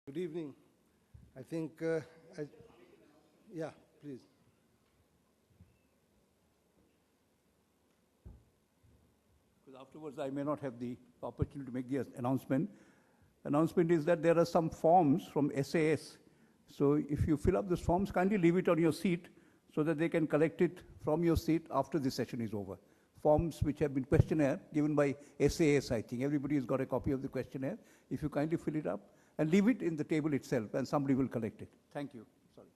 Good evening. I think, yeah, please. Because afterwards I may not have the opportunity to make the announcement. Announcement is that there are some forms from SAS. So if you fill up those forms, kindly leave it on your seat so that they can collect it from your seat after the session is over. Forms which have been questionnaire given by SAS, I think. Everybody has got a copy of the questionnaire. If you kindly fill it up and leave it in the table itself and somebody will collect it. Thank you. Sorry.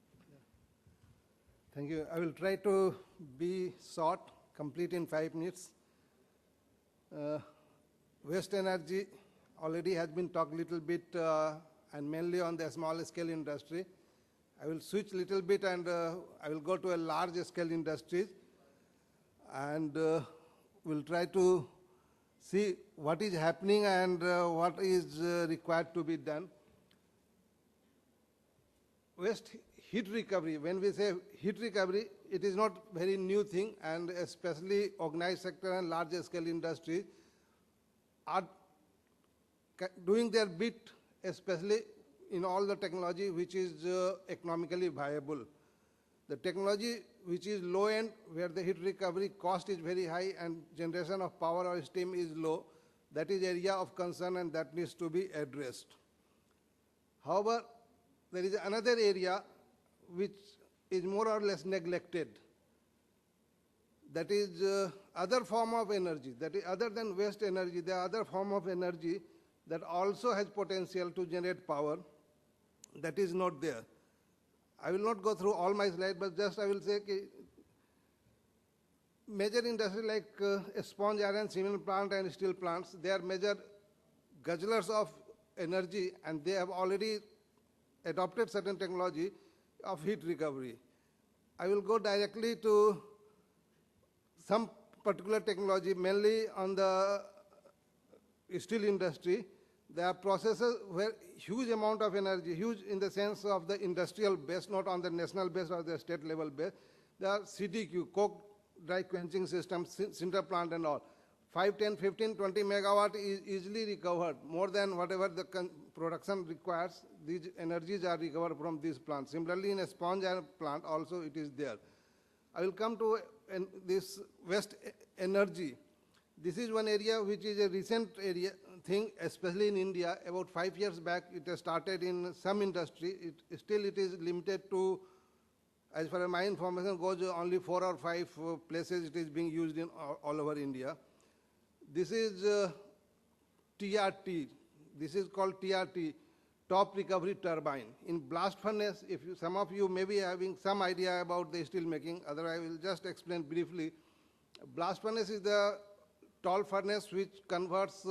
Thank you. I will try to be short, complete in 5 minutes. Waste energy already has been talked a little bit and mainly on the small scale industry. I will switch a little bit and I will go to a large scale industries and we'll try to see what is happening and what is required to be done. Waste heat recovery, when we say heat recovery, it is not very new thing, and especially organized sector and large scale industries are doing their bit, especially in all the technology which is economically viable. The technology which is low end, where the heat recovery cost is very high and generation of power or steam is low, that is area of concern and that needs to be addressed. However, there is another area which is more or less neglected. That is other form of energy, that is other than waste energy, the other form of energy that also has potential to generate power, that is not there. I will not go through all my slides, but just I will say major industry like sponge iron, cement plant and steel plants, they are major guzzlers of energy and they have already adopted certain technology of heat recovery. I will go directly to some particular technology, mainly on the steel industry. There are processes where huge amount of energy, huge in the sense of the industrial base, not on the national base or the state level base. There are CDQ, coke dry quenching systems, sinter plant and all. 5, 10, 15, 20 megawatt is easily recovered, more than whatever the production requires. These energies are recovered from these plants. Similarly, in a sponge iron plant also it is there. I will come to this waste energy. This is one area which is a recent area thing, especially in India. About 5 years back, it has started in some industry. Still it is limited to, as far as my information goes, only 4 or 5 places it is being used in all over India. This is TRT. This is called TRT, top recovery turbine. In blast furnace, if you, some of you may be having some idea about the steel making, otherwise I will just explain briefly. Blast furnace is the tall furnace which converts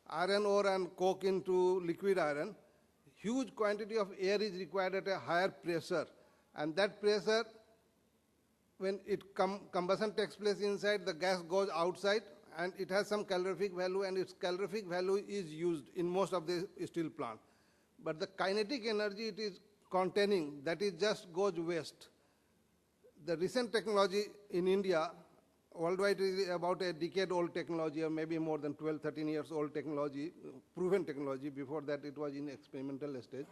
iron ore and coke into liquid iron. Huge quantity of air is required at a higher pressure, and that pressure, when combustion takes place inside, the gas goes outside and it has some calorific value, and its calorific value is used in most of the steel plant. But the kinetic energy it is containing, that is just goes waste. The recent technology in India, worldwide is about a decade-old technology, or maybe more than 12, 13 years old technology, proven technology. Before that, it was in experimental stage.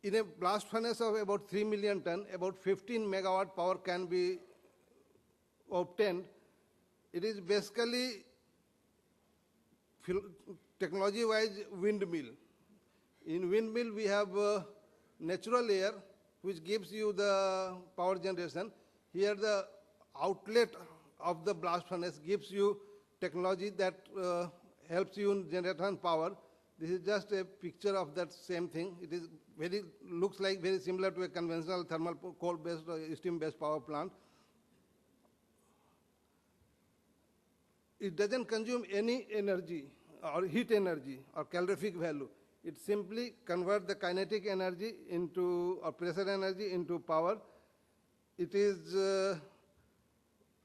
In a blast furnace of about 3 million ton, about 15 megawatt power can be obtained. It is basically technology-wise windmill. In windmill, we have natural air, which gives you the power generation. Here, the outlet of the blast furnace gives you technology that helps you in generation power. This is just a picture of that same thing. It is looks like very similar to a conventional thermal coal-based or steam-based power plant. It doesn't consume any energy or heat energy or calorific value. It simply converts the kinetic energy into, or pressure energy into power. It is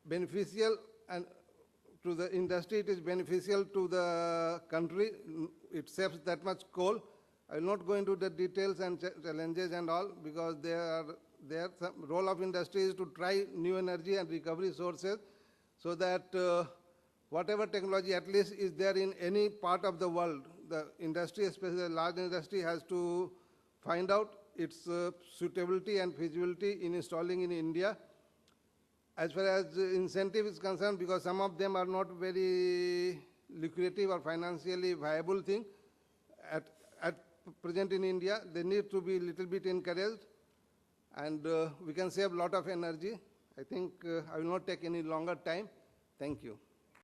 beneficial and to the industry, it is beneficial to the country. It saves that much coal. I will not go into the details and challenges and all, because the role of industry is to try new energy and recovery sources so that whatever technology at least is there in any part of the world, the industry, especially the large industry, has to find out its suitability and feasibility in installing in India. As far as incentive is concerned, because some of them are not very lucrative or financially viable thing at present in India, they need to be little bit encouraged, and we can save a lot of energy. I think I will not take any longer time. Thank you.